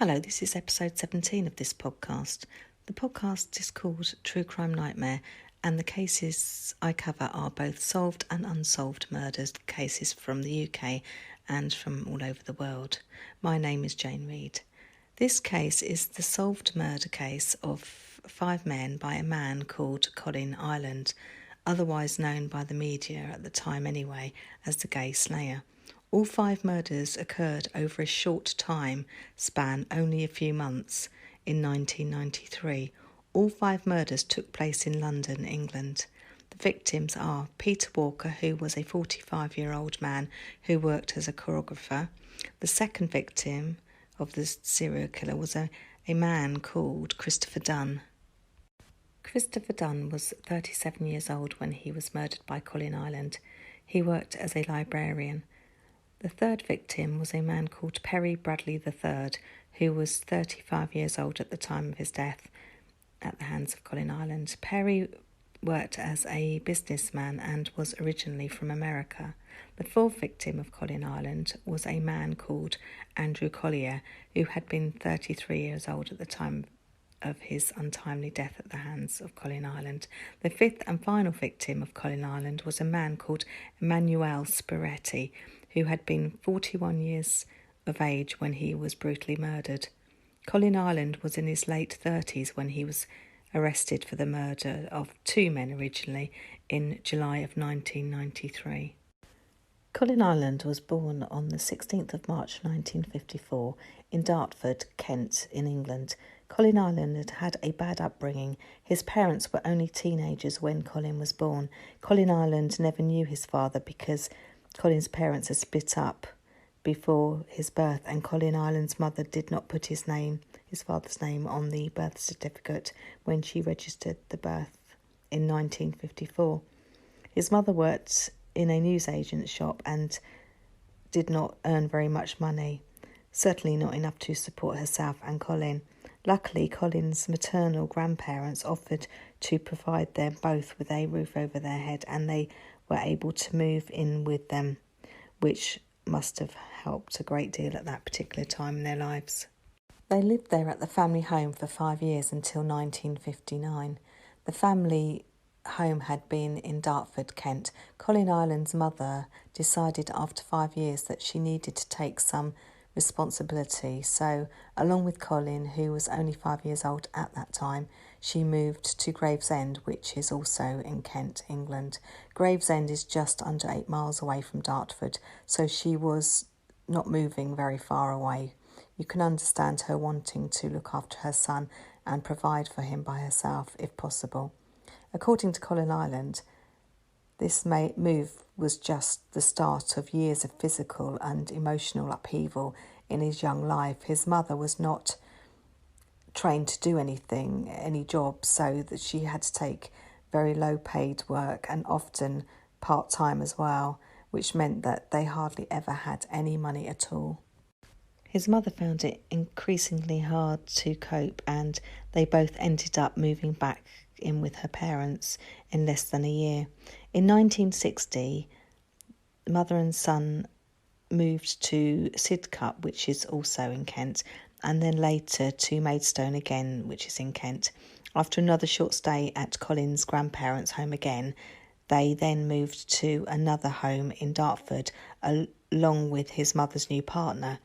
Hello, this is episode 17 of this podcast. The podcast is called True Crime Nightmare, and the cases I cover are both solved and unsolved murders, cases from the UK and from all over the world. My name is Jane Reid. This case is the solved murder case of 5 men by a man called Colin Ireland, otherwise known by the media at the time anyway as the Gay Slayer. All 5 murders occurred over a short time span, only a few months, in 1993. All 5 murders took place in London, England. The victims are Peter Walker, who was a 45-year-old man who worked as a choreographer. The second victim of the serial killer was a man called Christopher Dunn. Christopher Dunn was 37 years old when he was murdered by Colin Ireland. He worked as a librarian. The third victim was a man called Perry Bradley III, who was 35 years old at the time of his death at the hands of Colin Ireland. Perry worked as a businessman and was originally from America. The fourth victim of Colin Ireland was a man called Andrew Collier, who had been 33 years old at the time of his untimely death at the hands of Colin Ireland. The fifth and final victim of Colin Ireland was a man called Emanuele Spiretti, who had been 41 years of age when he was brutally murdered. Colin Ireland was in his late 30s when he was arrested for the murder of 2 men originally in July of 1993. Colin Ireland was born on the 16th of March 1954 in Dartford, Kent, in England. Colin Ireland had had a bad upbringing. His parents were only teenagers when Colin was born. Colin Ireland never knew his father because Colin's parents had split up before his birth, and Colin Ireland's mother did not put his father's name, on the birth certificate when she registered the birth in 1954. His mother worked in a newsagent's shop and did not earn very much money, certainly not enough to support herself and Colin. Luckily, Colin's maternal grandparents offered to provide them both with a roof over their head, and they were able to move in with them, which must have helped a great deal at that particular time in their lives. They lived there at the family home for 5 years until 1959. The family home had been in Dartford, Kent. Colin Ireland's mother decided after 5 years that she needed to take some responsibility, so along with Colin, who was only 5 years old at that time, she moved to Gravesend, which is also in Kent, England. Gravesend is just under 8 miles away from Dartford, so she was not moving very far away. You can understand her wanting to look after her son and provide for him by herself if possible. According to Colin Ireland, this move was just the start of years of physical and emotional upheaval in his young life. His mother was not trained to do any job, so that she had to take very low paid work and often part-time as well, which meant that they hardly ever had any money at all. His mother found it increasingly hard to cope, and they both ended up moving back in with her parents in less than a year. In 1960, mother and son moved to Sidcup, which is also in Kent, and then later to Maidstone again, which is in Kent. After another short stay at Colin's grandparents' home again, they then moved to another home in Dartford along with his mother's new partner.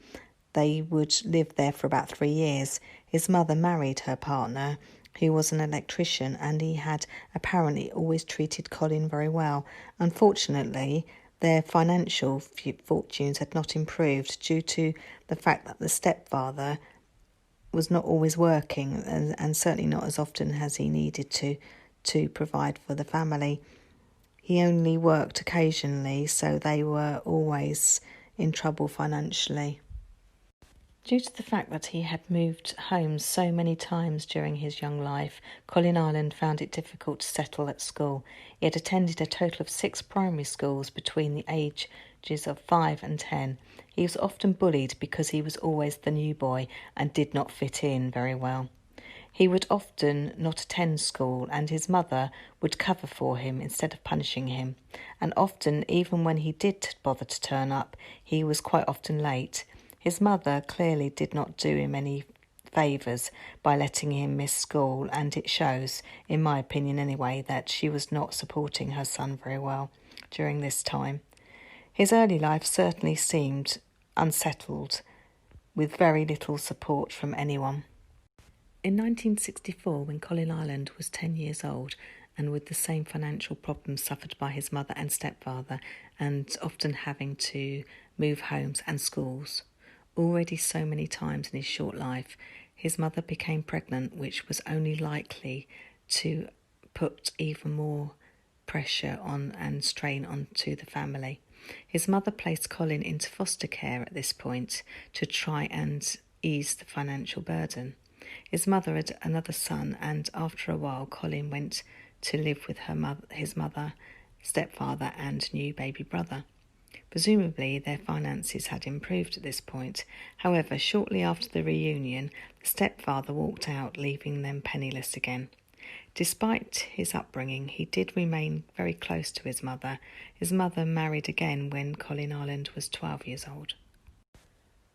They would live there for about 3 years. His mother married her partner, who was an electrician, and he had apparently always treated Colin very well. Unfortunately, their financial fortunes had not improved due to the fact that the stepfather was not always working and certainly not as often as he needed to provide for the family. He only worked occasionally, so they were always in trouble financially. Due to the fact that he had moved home so many times during his young life, Colin Ireland found it difficult to settle at school. He had attended a total of 6 primary schools between the ages of 5 and 10. He was often bullied because he was always the new boy and did not fit in very well. He would often not attend school, and his mother would cover for him instead of punishing him. And often, even when he did bother to turn up, he was quite often late. His mother clearly did not do him any favours by letting him miss school, and it shows, in my opinion anyway, that she was not supporting her son very well during this time. His early life certainly seemed unsettled, with very little support from anyone. In 1964, when Colin Ireland was 10 years old, and with the same financial problems suffered by his mother and stepfather, and often having to move homes and schools, already so many times in his short life, his mother became pregnant, which was only likely to put even more pressure on and strain onto the family. His mother placed Colin into foster care at this point to try and ease the financial burden. His mother had another son, and after a while Colin went to live with his mother, stepfather and new baby brother. Presumably their finances had improved at this point. However, shortly after the reunion, the stepfather walked out, leaving them penniless again. Despite his upbringing, he did remain very close to his mother. His mother married again when Colin Ireland was 12 years old.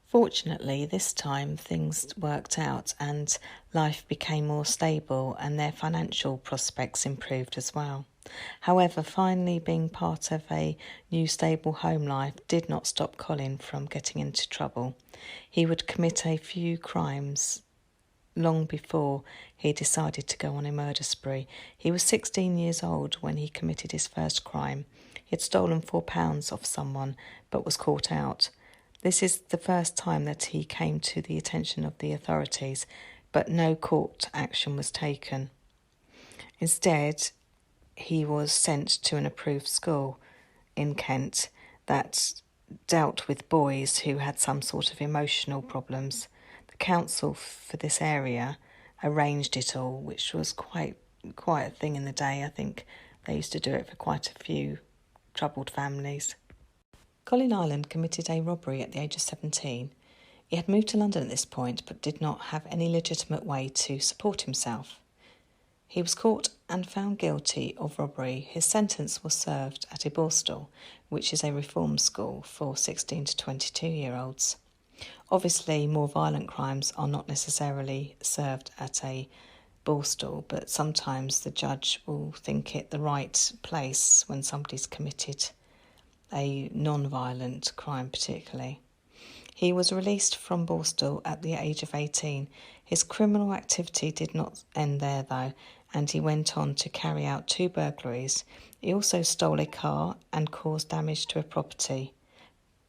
Fortunately, this time things worked out and life became more stable and their financial prospects improved as well. However, finally being part of a new stable home life did not stop Colin from getting into trouble. He would commit a few crimes long before he decided to go on a murder spree. He was 16 years old when he committed his first crime. He had stolen £4 off someone but was caught out. This is the first time that he came to the attention of the authorities, but no court action was taken. Instead, he was sent to an approved school in Kent that dealt with boys who had some sort of emotional problems. The council for this area arranged it all, which was quite a thing in the day. I think they used to do it for quite a few troubled families. Colin Ireland committed a robbery at the age of 17. He had moved to London at this point, but did not have any legitimate way to support himself. He was caught and found guilty of robbery. His sentence was served at a Borstal, which is a reform school for 16 to 22-year-olds. Obviously, more violent crimes are not necessarily served at a Borstal, but sometimes the judge will think it the right place when somebody's committed a non-violent crime particularly. He was released from Borstal at the age of 18. His criminal activity did not end there though, and he went on to carry out 2 burglaries. He also stole a car and caused damage to a property.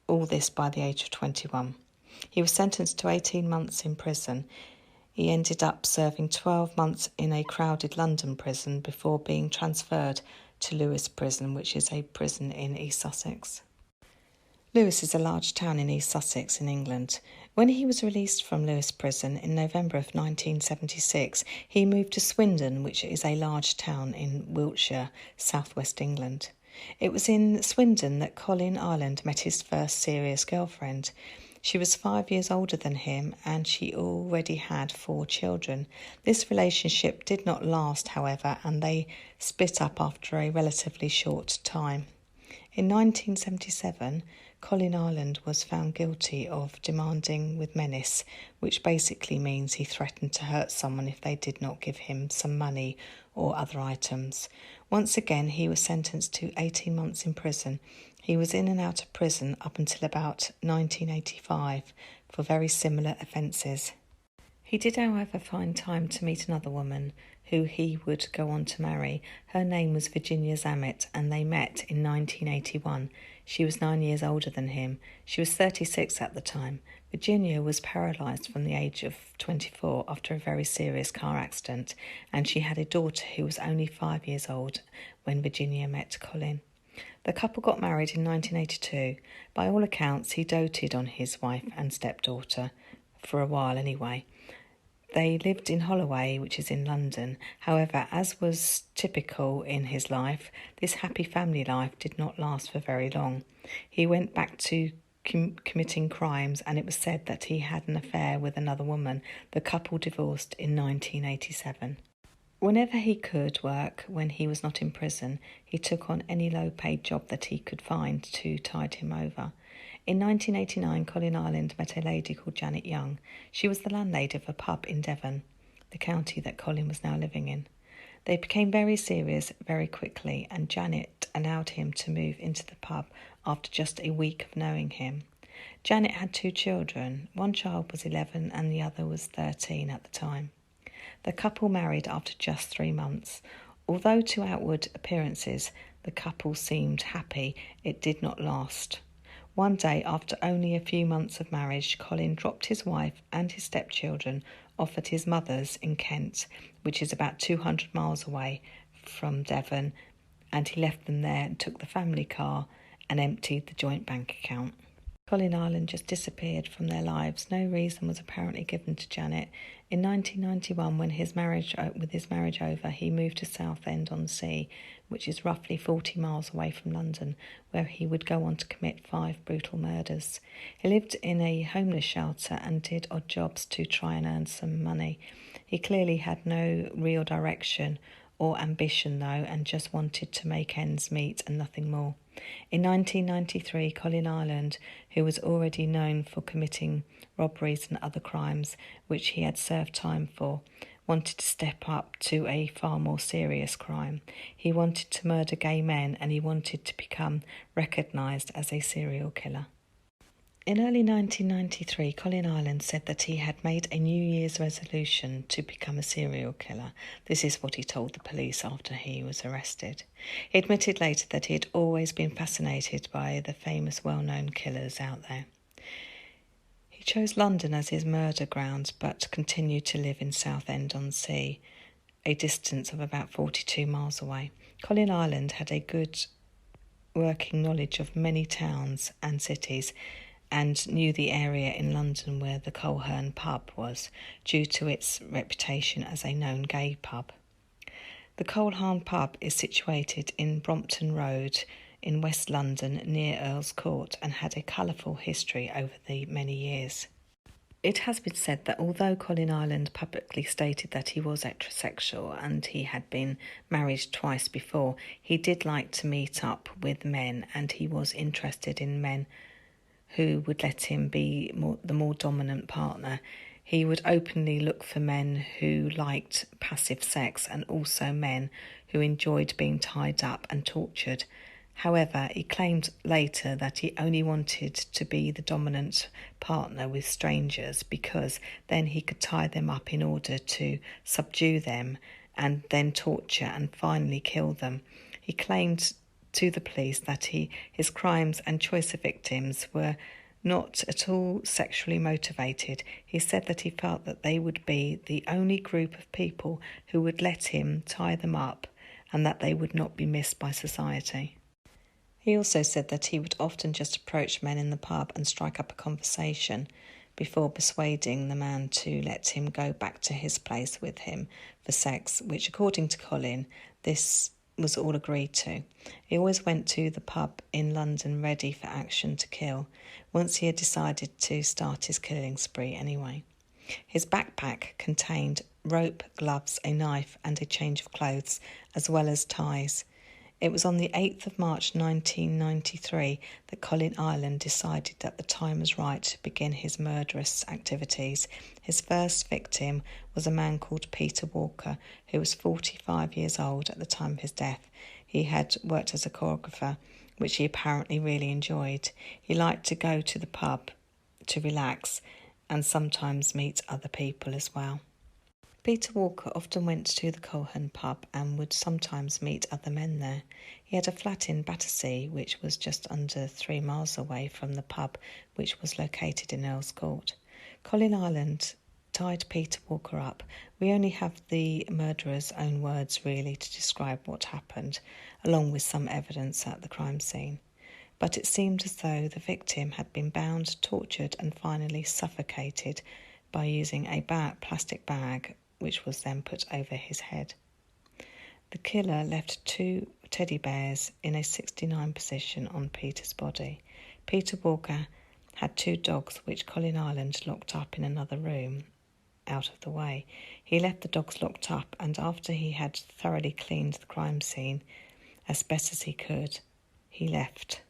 All this by the age of 21. He was sentenced to 18 months in prison. He ended up serving 12 months in a crowded London prison before being transferred to Lewes Prison, which is a prison in East Sussex. Lewes is a large town in East Sussex in England. When he was released from Lewes Prison in November of 1976, he moved to Swindon, which is a large town in Wiltshire, southwest England. It was in Swindon that Colin Ireland met his first serious girlfriend. She was 5 years older than him, and she already had 4 children. This relationship did not last, however, and they split up after a relatively short time. In 1977, Colin Ireland was found guilty of demanding with menace, which basically means he threatened to hurt someone if they did not give him some money or other items. Once again, he was sentenced to 18 months in prison. He was in and out of prison up until about 1985 for very similar offences. He did, however, find time to meet another woman who he would go on to marry. Her name was Virginia Zammit, and they met in 1981. She was 9 years older than him. She was 36 at the time. Virginia was paralysed from the age of 24 after a very serious car accident, and she had a daughter who was only 5 years old when Virginia met Colin. The couple got married in 1982. By all accounts, he doted on his wife and stepdaughter, for a while anyway. They lived in Holloway, which is in London. However, as was typical in his life, this happy family life did not last for very long. He went back to committing crimes, and it was said that he had an affair with another woman. The couple divorced in 1987. Whenever he could work, when he was not in prison, he took on any low-paid job that he could find to tide him over. In 1989, Colin Ireland met a lady called Janet Young. She was the landlady of a pub in Devon, the county that Colin was now living in. They became very serious very quickly, and Janet allowed him to move into the pub after just a week of knowing him. Janet had 2 children. One child was 11 and the other was 13 at the time. The couple married after just 3 months. Although to outward appearances the couple seemed happy, it did not last. One day, after only a few months of marriage, Colin dropped his wife and his stepchildren off at his mother's in Kent, which is about 200 miles away from Devon, and he left them there and took the family car and emptied the joint bank account. Colin Ireland just disappeared from their lives. No reason was apparently given to Janet. In 1991, with his marriage over, he moved to Southend-on-Sea, which is roughly 40 miles away from London, where he would go on to commit 5 brutal murders. He lived in a homeless shelter and did odd jobs to try and earn some money. He clearly had no real direction or ambition, though, and just wanted to make ends meet and nothing more. In 1993, Colin Ireland, who was already known for committing robberies and other crimes, which he had served time for, wanted to step up to a far more serious crime. He wanted to murder gay men, and he wanted to become recognised as a serial killer. In early 1993, Colin Ireland said that he had made a New Year's resolution to become a serial killer. This is what he told the police after he was arrested. He admitted later that he had always been fascinated by the famous well-known killers out there. He chose London as his murder ground, but continued to live in Southend-on-Sea, a distance of about 42 miles away. Colin Ireland had a good working knowledge of many towns and cities, and knew the area in London where the Coleherne pub was, due to its reputation as a known gay pub. The Coleherne pub is situated in Brompton Road in West London near Earl's Court, and had a colourful history over the many years. It has been said that although Colin Ireland publicly stated that he was heterosexual and he had been married twice before, he did like to meet up with men, and he was interested in men who would let him be the more dominant partner. He would openly look for men who liked passive sex, and also men who enjoyed being tied up and tortured. However, he claimed later that he only wanted to be the dominant partner with strangers, because then he could tie them up in order to subdue them and then torture and finally kill them. He claimed to the police that his crimes and choice of victims were not at all sexually motivated. He said that he felt that they would be the only group of people who would let him tie them up, and that they would not be missed by society. He also said that he would often just approach men in the pub and strike up a conversation before persuading the man to let him go back to his place with him for sex, which, according to Colin, this was all agreed to. He always went to the pub in London ready for action to kill, once he had decided to start his killing spree anyway. His backpack contained rope, gloves, a knife and a change of clothes, as well as ties. It was on the 8th of March 1993 that Colin Ireland decided that the time was right to begin his murderous activities. His first victim was a man called Peter Walker, who was 45 years old at the time of his death. He had worked as a choreographer, which he apparently really enjoyed. He liked to go to the pub to relax and sometimes meet other people as well. Peter Walker often went to the Coleherne pub and would sometimes meet other men there. He had a flat in Battersea, which was just under 3 miles away from the pub, which was located in Earl's Court. Colin Ireland tied Peter Walker up. We only have the murderer's own words, really, to describe what happened, along with some evidence at the crime scene. But it seemed as though the victim had been bound, tortured and finally suffocated by using a plastic bag, which was then put over his head. The killer left 2 teddy bears in a 69 position on Peter's body. Peter Walker had 2 dogs, which Colin Ireland locked up in another room, out of the way. He left the dogs locked up, and after he had thoroughly cleaned the crime scene as best as he could, he left.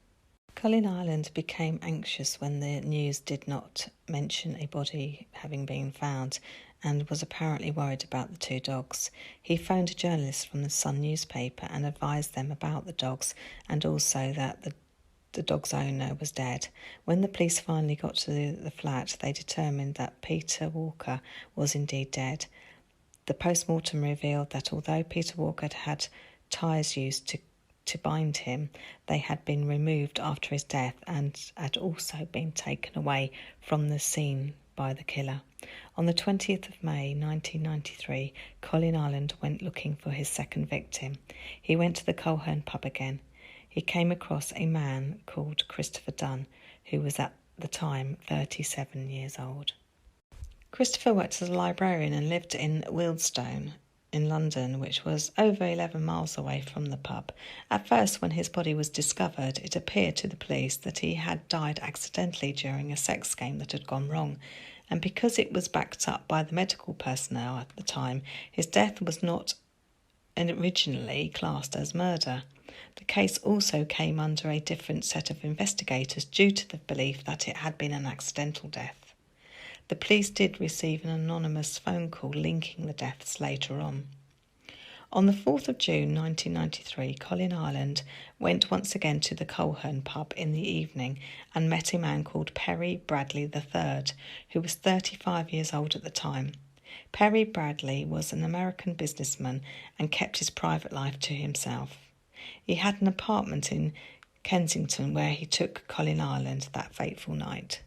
Colin Ireland became anxious when the news did not mention a body having been found and was apparently worried about the two dogs. He phoned a journalist from the Sun newspaper and advised them about the dogs and also that the dog's owner was dead. When the police finally got to the flat, they determined that Peter Walker was indeed dead. The post-mortem revealed that although Peter Walker had had ties used to bind him, they had been removed after his death and had also been taken away from the scene by the killer. On the 20th of May 1993, Colin Ireland went looking for his second victim. He went to the Coleherne pub again. He came across a man called Christopher Dunn, who was at the time 37 years old. Christopher worked as a librarian and lived in Wealdstone in London, which was over 11 miles away from the pub. At first, when his body was discovered, it appeared to the police that he had died accidentally during a sex game that had gone wrong, and because it was backed up by the medical personnel at the time, his death was not originally classed as murder. The case also came under a different set of investigators due to the belief that it had been an accidental death. The police did receive an anonymous phone call linking the deaths later on. On the 4th of June 1993, Colin Ireland went once again to the Coleherne pub in the evening and met a man called Perry Bradley III, who was 35 years old at the time. Perry Bradley was an American businessman and kept his private life to himself. He had an apartment in Kensington where he took Colin Ireland that fateful night.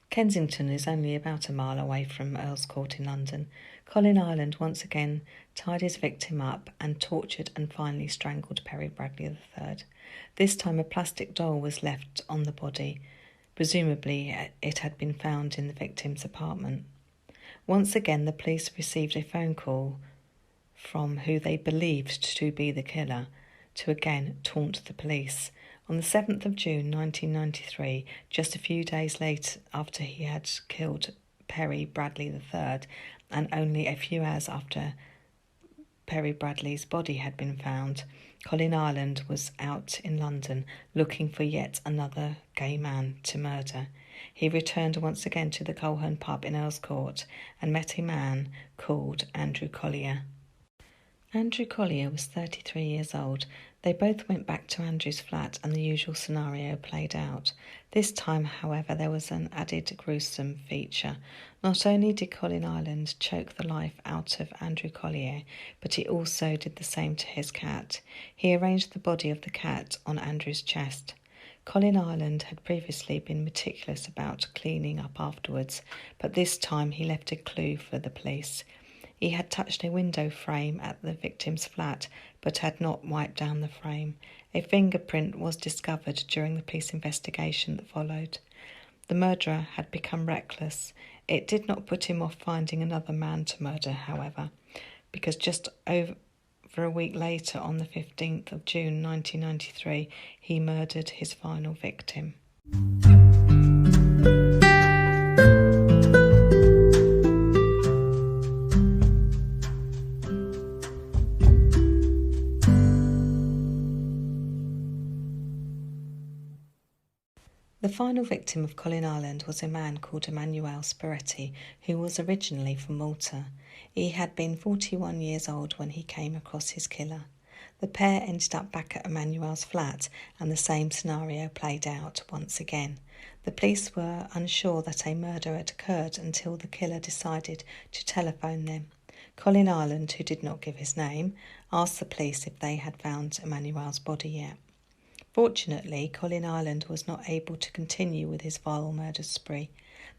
Kensington is only about a mile away from Earl's Court in London. Colin Ireland once again tied his victim up and tortured and finally strangled Perry Bradley III. This time a plastic doll was left on the body. Presumably it had been found in the victim's apartment. Once again the police received a phone call from who they believed to be the killer to again taunt the police. On the 7th of June 1993, just a few days later after he had killed Perry Bradley III, and only a few hours after Perry Bradley's body had been found, Colin Ireland was out in London looking for yet another gay man to murder. He returned once again to the Coleherne pub in Earl's Court and met a man called Andrew Collier. Andrew Collier was 33 years old. They both went back to Andrew's flat and the usual scenario played out. This time, however, there was an added gruesome feature. Not only did Colin Ireland choke the life out of Andrew Collier, but he also did the same to his cat. He arranged the body of the cat on Andrew's chest. Colin Ireland had previously been meticulous about cleaning up afterwards, but this time he left a clue for the police. He had touched a window frame at the victim's flat, but had not wiped down the frame. A fingerprint was discovered during the police investigation that followed. The murderer had become reckless. It did not put him off finding another man to murder, however, because just over a week later, on the 15th of June 1993, he murdered his final victim. The final victim of Colin Ireland was a man called Emanuele Spiretti, who was originally from Malta. He had been 41 years old when he came across his killer. The pair ended up back at Emanuele's flat and the same scenario played out once again. The police were unsure that a murder had occurred until the killer decided to telephone them. Colin Ireland, who did not give his name, asked the police if they had found Emanuele's body yet. Fortunately, Colin Ireland was not able to continue with his vile murder spree.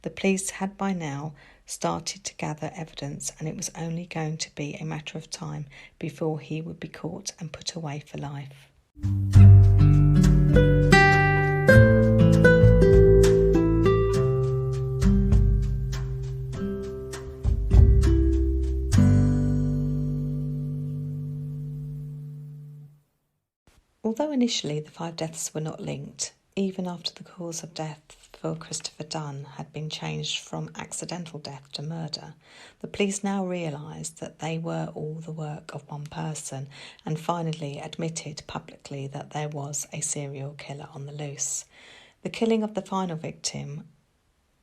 The police had by now started to gather evidence, and it was only going to be a matter of time before he would be caught and put away for life. Although initially the 5 deaths were not linked, even after the cause of death for Christopher Dunn had been changed from accidental death to murder, the police now realised that they were all the work of one person and finally admitted publicly that there was a serial killer on the loose. The killing of the final victim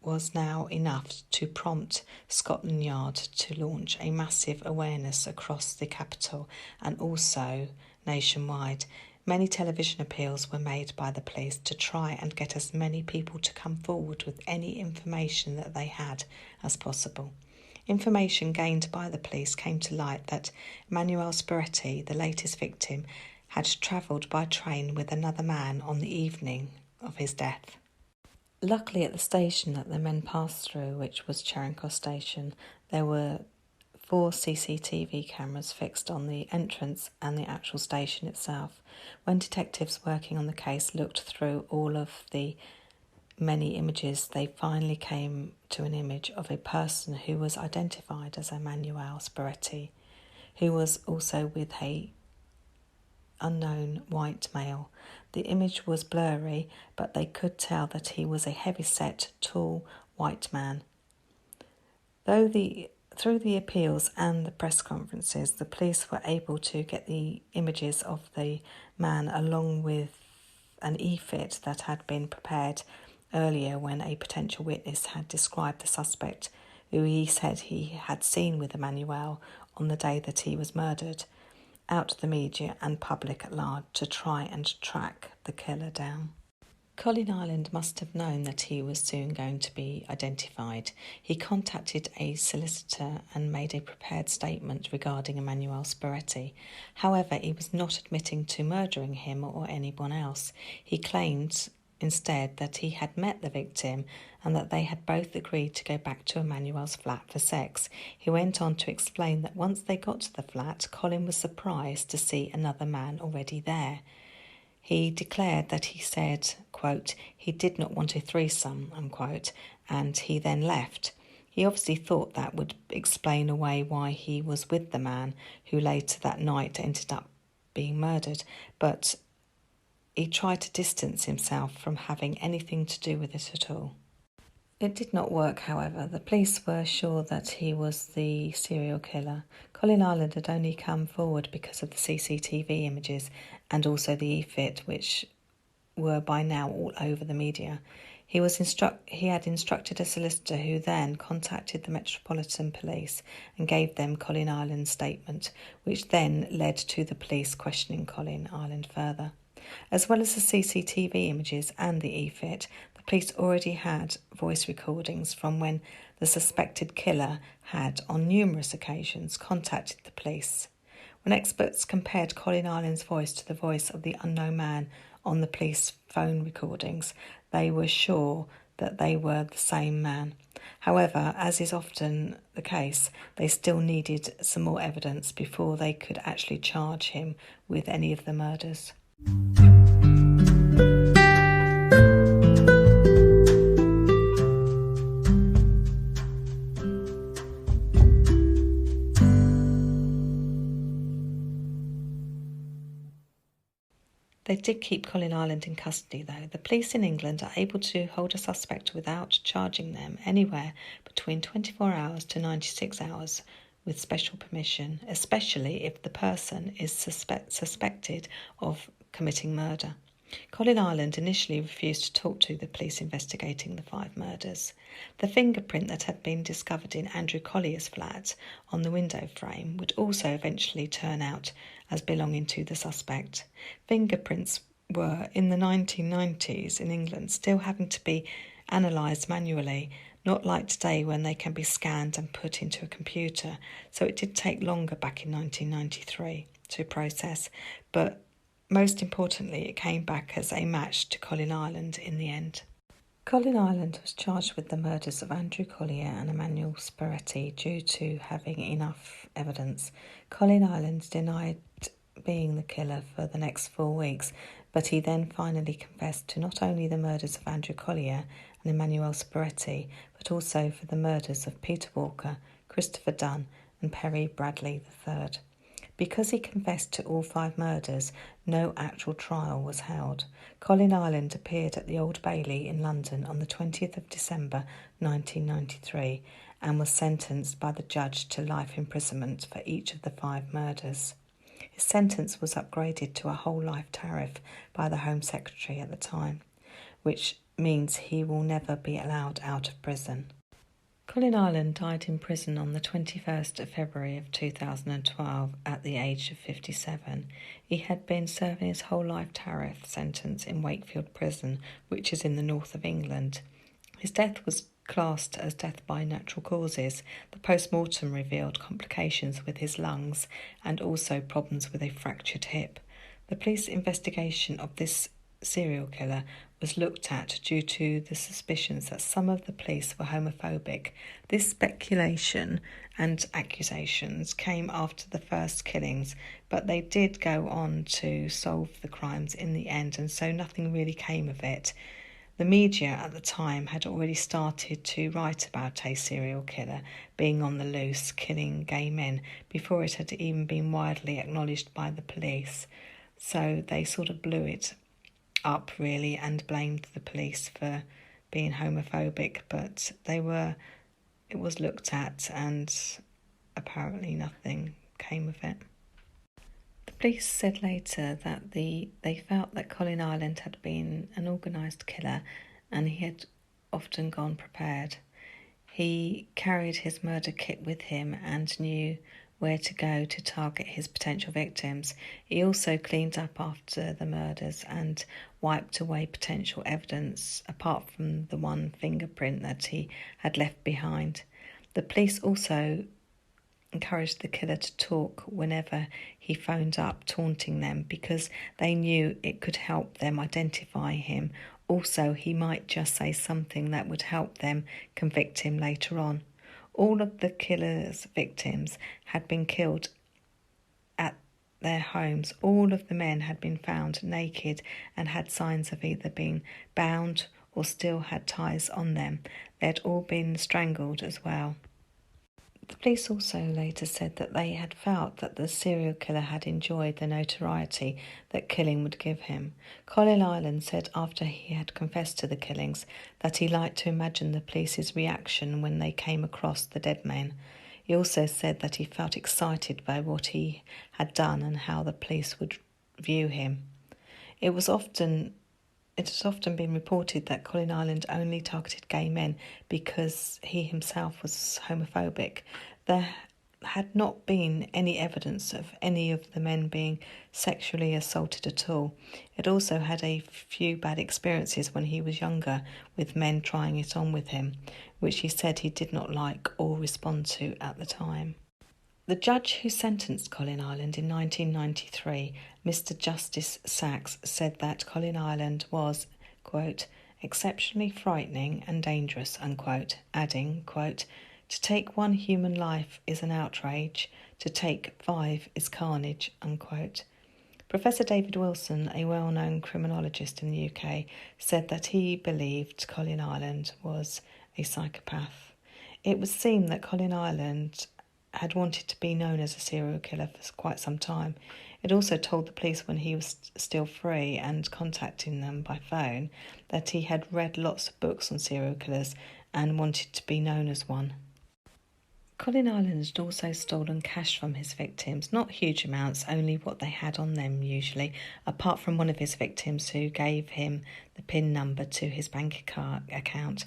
was now enough to prompt Scotland Yard to launch a massive awareness across the capital and also nationwide. Many television appeals were made by the police to try and get as many people to come forward with any information that they had as possible. Information gained by the police came to light that Emanuele Spiretti, the latest victim, had travelled by train with another man on the evening of his death. Luckily, at the station that the men passed through, which was Charing Cross Station, there were 4 CCTV cameras fixed on the entrance and the actual station itself. When detectives working on the case looked through all of the many images, they finally came to an image of a person who was identified as Emanuele Spiretti, who was also with a unknown white male. The image was blurry, but they could tell that he was a heavy-set, tall, white man. Through the appeals and the press conferences, the police were able to get the images of the man along with an e-fit that had been prepared earlier when a potential witness had described the suspect, who he said he had seen with Emanuele on the day that he was murdered, out to the media and public at large to try and track the killer down. Colin Ireland must have known that he was soon going to be identified. He contacted a solicitor and made a prepared statement regarding Emanuele Spiretti. However, he was not admitting to murdering him or anyone else. He claimed instead that he had met the victim and that they had both agreed to go back to Emanuele's flat for sex. He went on to explain that once they got to the flat, Colin was surprised to see another man already there. He declared that he said, quote, he did not want a threesome, unquote, and he then left. He obviously thought that would explain away why he was with the man who later that night ended up being murdered, but he tried to distance himself from having anything to do with it at all. It did not work, however. The police were sure that he was the serial killer. Colin Ireland had only come forward because of the CCTV images and also the e-fit, which were by now all over the media. He had instructed a solicitor who then contacted the Metropolitan Police and gave them Colin Ireland's statement, which then led to the police questioning Colin Ireland further. As well as the CCTV images and the e-fit, the police already had voice recordings from when the suspected killer had, on numerous occasions, contacted the police. When experts compared Colin Ireland's voice to the voice of the unknown man on the police phone recordings, they were sure that they were the same man. However, as is often the case, they still needed some more evidence before they could actually charge him with any of the murders. They did keep Colin Ireland in custody, though. The police in England are able to hold a suspect without charging them anywhere between 24 hours to 96 hours with special permission, especially if the person is suspected of committing murder. Colin Ireland initially refused to talk to the police investigating the 5 murders. The fingerprint that had been discovered in Andrew Collier's flat on the window frame would also eventually turn out as belonging to the suspect. Fingerprints were, in the 1990s in England, still having to be analysed manually, not like today when they can be scanned and put into a computer, so it did take longer back in 1993 to process, but most importantly, it came back as a match to Colin Ireland in the end. Colin Ireland was charged with the murders of Andrew Collier and Emanuele Spiretti due to having enough evidence. Colin Ireland denied being the killer for the next 4 weeks, but he then finally confessed to not only the murders of Andrew Collier and Emanuele Spiretti, but also for the murders of Peter Walker, Christopher Dunn and Perry Bradley III. Because he confessed to all 5 murders, no actual trial was held. Colin Ireland appeared at the Old Bailey in London on the 20th of December 1993 and was sentenced by the judge to life imprisonment for each of the 5 murders. His sentence was upgraded to a whole life tariff by the Home Secretary at the time, which means he will never be allowed out of prison. Colin Ireland died in prison on the 21st of February of 2012 at the age of 57. He had been serving his whole life tariff sentence in Wakefield Prison, which is in the north of England. His death was classed as death by natural causes. The post-mortem revealed complications with his lungs and also problems with a fractured hip. The police investigation of this serial killer was looked at due to the suspicions that some of the police were homophobic. This speculation and accusations came after the first killings, but they did go on to solve the crimes in the end, and so nothing really came of it. The media at the time had already started to write about a serial killer being on the loose, killing gay men, before it had even been widely acknowledged by the police. So they sort of blew it up, really, and blamed the police for being homophobic, but it was looked at and apparently nothing came of it. The police said later that they felt that Colin Ireland had been an organised killer and he had often gone prepared. He carried his murder kit with him and knew where to go to target his potential victims. He also cleaned up after the murders and wiped away potential evidence, apart from the one fingerprint that he had left behind. The police also encouraged the killer to talk whenever he phoned up, taunting them, because they knew it could help them identify him. Also, he might just say something that would help them convict him later on. All of the killer's victims had been killed at their homes. All of the men had been found naked and had signs of either being bound or still had ties on them. They had all been strangled as well. The police also later said that they had felt that the serial killer had enjoyed the notoriety that killing would give him. Colin Ireland said after he had confessed to the killings that he liked to imagine the police's reaction when they came across the dead men. He also said that he felt excited by what he had done and how the police would view him. It has often been reported that Colin Ireland only targeted gay men because he himself was homophobic. There had not been any evidence of any of the men being sexually assaulted at all. It also had a few bad experiences when he was younger with men trying it on with him, which he said he did not like or respond to at the time. The judge who sentenced Colin Ireland in 1993, Mr. Justice Sachs, said that Colin Ireland was, quote, exceptionally frightening and dangerous, unquote, adding, quote, to take one human life is an outrage, to take 5 is carnage, unquote. Professor David Wilson, a well-known criminologist in the UK, said that he believed Colin Ireland was a psychopath. It would seem that Colin Ireland had wanted to be known as a serial killer for quite some time. It also told the police when he was still free and contacting them by phone that he had read lots of books on serial killers and wanted to be known as one. Colin Ireland had also stolen cash from his victims, not huge amounts, only what they had on them usually, apart from one of his victims who gave him the PIN number to his bank account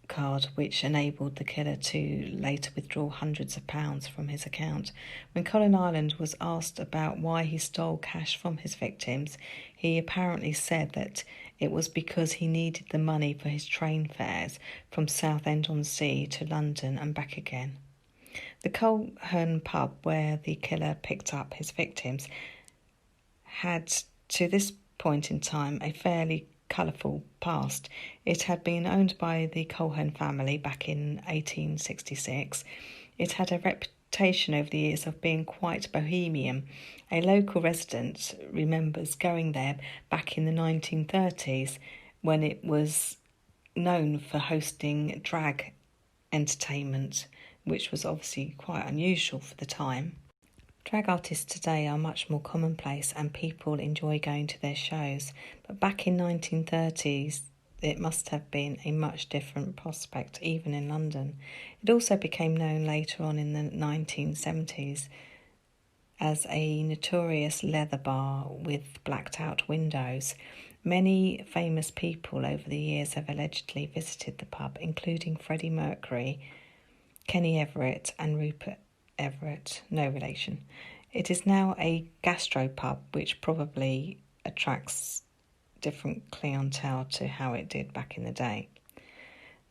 card, which enabled the killer to later withdraw hundreds of pounds from his account. When Colin Ireland was asked about why he stole cash from his victims, he apparently said that it was because he needed the money for his train fares from Southend-on-Sea to London and back again. The Cohern pub where the killer picked up his victims had, to this point in time, a fairly colourful past. It had been owned by the Cohern family back in 1866. It had a reputation over the years of being quite bohemian. A local resident remembers going there back in the 1930s when it was known for hosting drag entertainment, which was obviously quite unusual for the time. Drag artists today are much more commonplace and people enjoy going to their shows, but back in 1930s it must have been a much different prospect, even in London. It also became known later on in the 1970s as a notorious leather bar with blacked out windows. Many famous people over the years have allegedly visited the pub, including Freddie Mercury, Kenny Everett and Rupert Everett, no relation. It is now a gastropub, which probably attracts different clientele to how it did back in the day.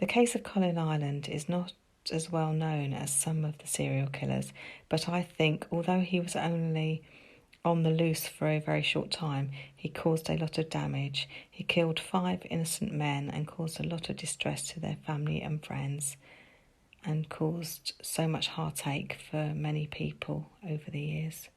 The case of Colin Ireland is not as well known as some of the serial killers, but I think although he was only on the loose for a very short time, he caused a lot of damage. He killed 5 innocent men and caused a lot of distress to their family and friends, and caused so much heartache for many people over the years.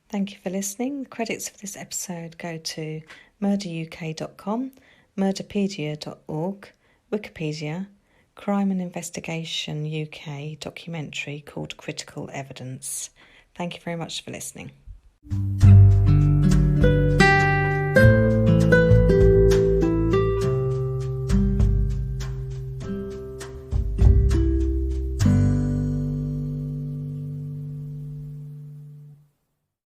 Thank you for listening. The credits for this episode go to murderuk.com, murderpedia.org, Wikipedia, Crime and Investigation UK documentary called Critical Evidence. Thank you very much for listening.